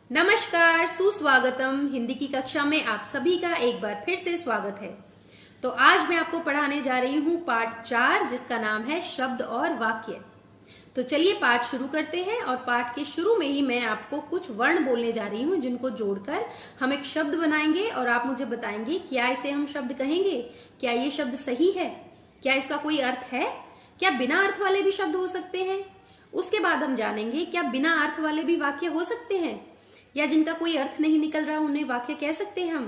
नमस्कार, सुस्वागतम। हिंदी की कक्षा में आप सभी का एक बार फिर से स्वागत है। तो आज मैं आपको पढ़ाने जा रही हूँ पाठ 4, जिसका नाम है शब्द और वाक्य। तो चलिए पाठ शुरू करते हैं। और पाठ के शुरू में ही मैं आपको कुछ वर्ण बोलने जा रही हूँ, जिनको जोड़कर हम एक शब्द बनाएंगे और आप मुझे बताएंगे क्या इसे हम शब्द कहेंगे, क्या ये शब्द सही है, क्या इसका कोई अर्थ है, क्या बिना अर्थ वाले भी शब्द हो सकते हैं। उसके बाद हम जानेंगे क्या बिना अर्थ वाले भी वाक्य हो सकते हैं, या जिनका कोई अर्थ नहीं निकल रहा उन्हें वाक्य कह सकते हैं हम।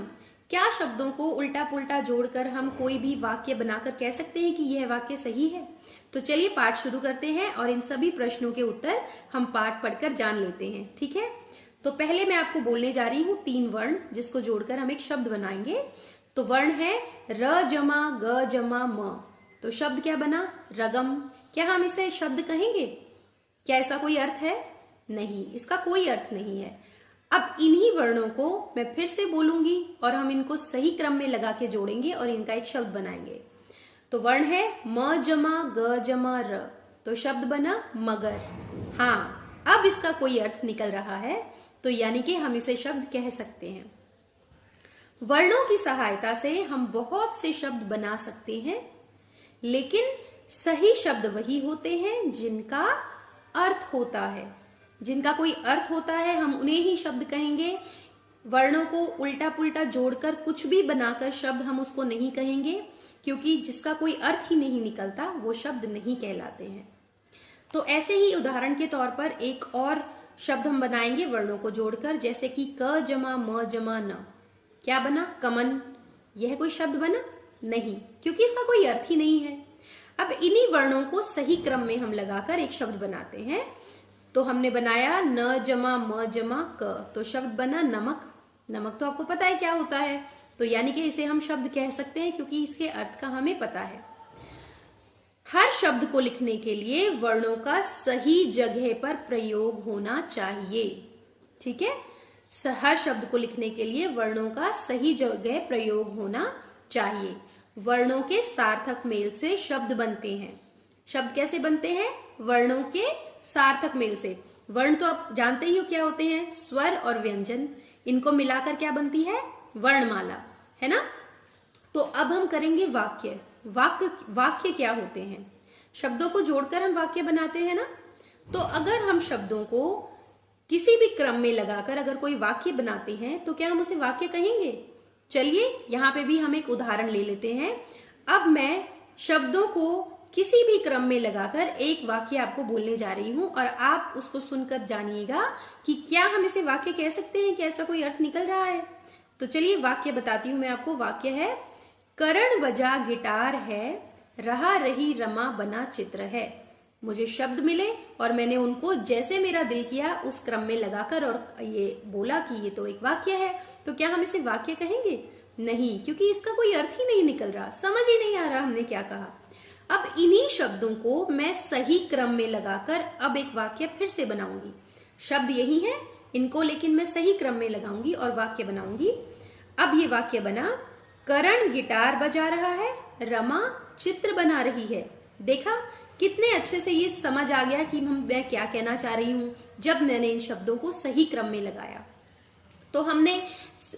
क्या शब्दों को उल्टा पुल्टा जोड़कर हम कोई भी वाक्य बनाकर कह सकते हैं कि यह वाक्य सही है। तो चलिए पाठ शुरू करते हैं और इन सभी प्रश्नों के उत्तर हम पाठ पढ़कर जान लेते हैं, ठीक है। तो पहले मैं आपको बोलने जा रही हूँ 3 वर्ण, जिसको जोड़कर हम एक शब्द बनाएंगे। तो वर्ण है र जमा ग जमा म। तो शब्द क्या बना? रगम। क्या हम इसे शब्द कहेंगे? क्या इसका कोई अर्थ है? नहीं, इसका कोई अर्थ नहीं है। अब इन्हीं वर्णों को मैं फिर से बोलूंगी और हम इनको सही क्रम में लगा के जोड़ेंगे और इनका एक शब्द बनाएंगे। तो वर्ण है म जमा ग जमा र। तो शब्द बना मगर। हाँ, अब इसका कोई अर्थ निकल रहा है, तो यानी कि हम इसे शब्द कह सकते हैं। वर्णों की सहायता से हम बहुत से शब्द बना सकते हैं, लेकिन सही शब्द वही होते हैं जिनका अर्थ होता है। जिनका कोई अर्थ होता है हम उन्हें ही शब्द कहेंगे। वर्णों को उल्टा पुल्टा जोड़कर कुछ भी बनाकर शब्द हम उसको नहीं कहेंगे, क्योंकि जिसका कोई अर्थ ही नहीं निकलता वो शब्द नहीं कहलाते हैं। तो ऐसे ही उदाहरण के तौर पर एक और शब्द हम बनाएंगे वर्णों को जोड़कर, जैसे कि क जमा म जमा न। क्या बना? कमन। यह कोई शब्द बना? नहीं, क्योंकि इसका कोई अर्थ ही नहीं है। अब इन्हीं वर्णों को सही क्रम में हम लगाकर एक शब्द बनाते हैं। तो हमने बनाया न जमा म जमा क। तो शब्द बना नमक। नमक तो आपको पता है क्या होता है, तो यानी कि इसे हम शब्द कह सकते हैं, क्योंकि इसके अर्थ का हमें पता है। हर शब्द को लिखने के लिए वर्णों का सही जगह पर प्रयोग होना चाहिए, ठीक है। हर शब्द को लिखने के लिए वर्णों का सही जगह प्रयोग होना चाहिए। वर्णों के सार्थक मेल से शब्द बनते हैं। शब्द कैसे बनते हैं? वर्णों के सार्थक मेल से। वर्ण तो आप जानते ही हो क्या होते हैं, स्वर और व्यंजन। इनको मिलाकर क्या बनती है? वर्णमाला, है ना। तो अब हम करेंगे वाक्य। वाक्य क्या होते हैं? शब्दों को जोड़कर हम वाक्य बनाते हैं ना। तो अगर हम शब्दों को किसी भी क्रम में लगाकर अगर कोई वाक्य बनाते हैं, तो क्या हम उसे वाक्य कहेंगे? चलिए यहाँ पे भी हम एक उदाहरण ले लेते हैं। अब मैं शब्दों को किसी भी क्रम में लगाकर एक वाक्य आपको बोलने जा रही हूं और आप उसको सुनकर जानिएगा कि क्या हम इसे वाक्य कह सकते हैं, क्या इसका कोई अर्थ निकल रहा है। तो चलिए वाक्य बताती हूं मैं आपको। वाक्य है करण बजा गिटार है, रहा रही रमा बना चित्र है। मुझे शब्द मिले और मैंने उनको जैसे मेरा दिल किया उस क्रम में लगाकर और ये बोला कि ये तो एक वाक्य है। तो क्या हम इसे वाक्य कहेंगे? नहीं, क्योंकि इसका कोई अर्थ ही नहीं निकल रहा, समझ ही नहीं आ रहा हमने क्या कहा। अब इन्हीं शब्दों को मैं सही क्रम में लगाकर अब एक वाक्य फिर से बनाऊंगी। शब्द यही है इनको, लेकिन मैं सही क्रम में लगाऊंगी और वाक्य बनाऊंगी। अब ये वाक्य बना करण गिटार बजा रहा है, रमा चित्र बना रही है। देखा कितने अच्छे से ये समझ आ गया कि मैं क्या कहना चाह रही हूं जब मैंने इन शब्दों को सही क्रम में लगाया। तो हमने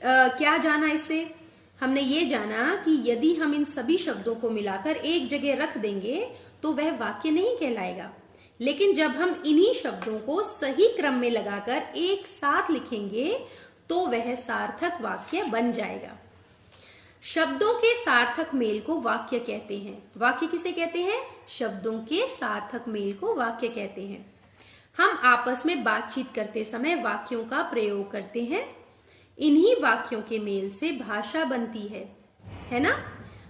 क्या जाना इससे? हमने ये जाना कि यदि हम इन सभी शब्दों को मिलाकर एक जगह रख देंगे तो वह वाक्य नहीं कहलाएगा, लेकिन जब हम इन्हीं शब्दों को सही क्रम में लगाकर एक साथ लिखेंगे तो वह सार्थक वाक्य बन जाएगा। शब्दों के सार्थक मेल को वाक्य कहते हैं। वाक्य किसे कहते हैं? शब्दों के सार्थक मेल को वाक्य कहते हैं। हम आपस में बातचीत करते समय वाक्यों का प्रयोग करते हैं। इन्हीं वाक्यों के मेल से भाषा बनती है ना।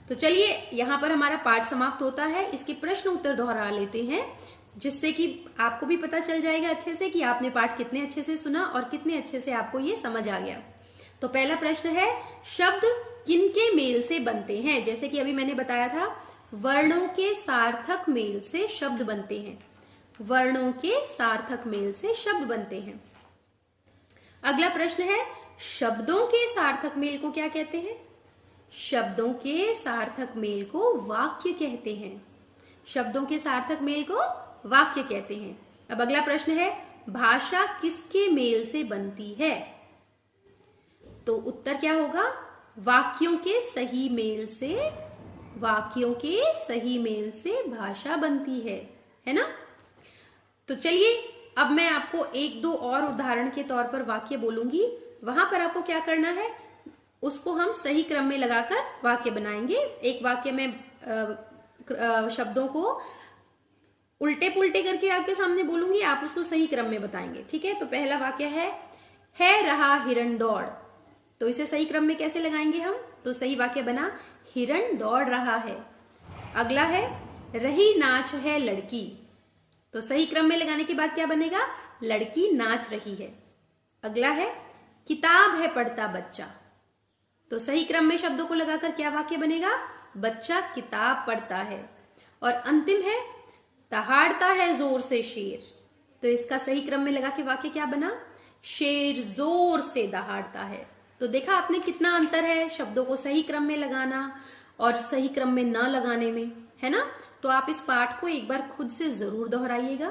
तो चलिए यहाँ पर हमारा पाठ समाप्त होता है। इसके प्रश्न उत्तर दोहरा लेते हैं, जिससे कि आपको भी पता चल जाएगा अच्छे से कि आपने पाठ कितने अच्छे से सुना और कितने अच्छे से आपको ये समझ आ गया। तो पहला प्रश्न है शब्द किनके मेल से बनते हैं? जैसे कि अभी मैंने बताया था, वर्णों के सार्थक मेल से शब्द बनते हैं। वर्णों के सार्थक मेल से शब्द बनते हैं। अगला प्रश्न है शब्दों के सार्थक मेल को क्या कहते हैं? शब्दों के सार्थक मेल को वाक्य कहते हैं। शब्दों के सार्थक मेल को वाक्य कहते हैं। अब अगला प्रश्न है भाषा किसके मेल से बनती है? तो उत्तर क्या होगा? वाक्यों के सही मेल से, वाक्यों के सही मेल से भाषा बनती है ना? तो चलिए अब मैं आपको एक दो और उदाहरण के तौर पर वाक्य बोलूंगी, वहां पर आपको क्या करना है, उसको हम सही क्रम में लगाकर वाक्य बनाएंगे। एक वाक्य में शब्दों को उल्टे पुल्टे करके आपके सामने बोलूंगी, आप उसको सही क्रम में बताएंगे, ठीक है? तो पहला वाक्य है रहा हिरण दौड़। तो इसे सही क्रम में कैसे लगाएंगे हम? तो सही वाक्य बना, हिरण दौड़ रहा है। अगला है, रही नाच है लड़की। तो सही क्रम में लगाने के बाद क्या बनेगा? लड़की नाच रही है। अगला है, किताब है पढ़ता बच्चा। तो सही क्रम में शब्दों को लगाकर क्या वाक्य बनेगा? बच्चा किताब पढ़ता है। और अंतिम है, दहाड़ता है जोर से शेर। तो इसका सही क्रम में लगा के वाक्य क्या बना? शेर जोर से दहाड़ता है। तो देखा आपने कितना अंतर है शब्दों को सही क्रम में लगाना और सही क्रम में न लगाने में, है ना? तो आप इस पाठ को एक बार खुद से जरूर दोहराइएगा।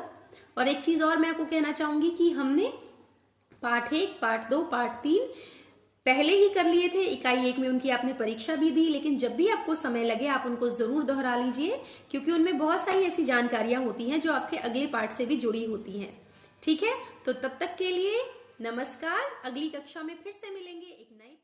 और एक चीज और मैं आपको कहना चाहूंगी कि हमने पाठ 1, पाठ 2, पाठ 3 पहले ही कर लिए थे। इकाई 1 में उनकी आपने परीक्षा भी दी, लेकिन जब भी आपको समय लगे आप उनको जरूर दोहरा लीजिए, क्योंकि उनमें बहुत सारी ऐसी जानकारियां होती हैं जो आपके अगले पाठ से भी जुड़ी होती हैं। ठीक है? तो तब तक के लिए नमस्कार। अगली कक्षा में फिर से मिलेंगे एक नई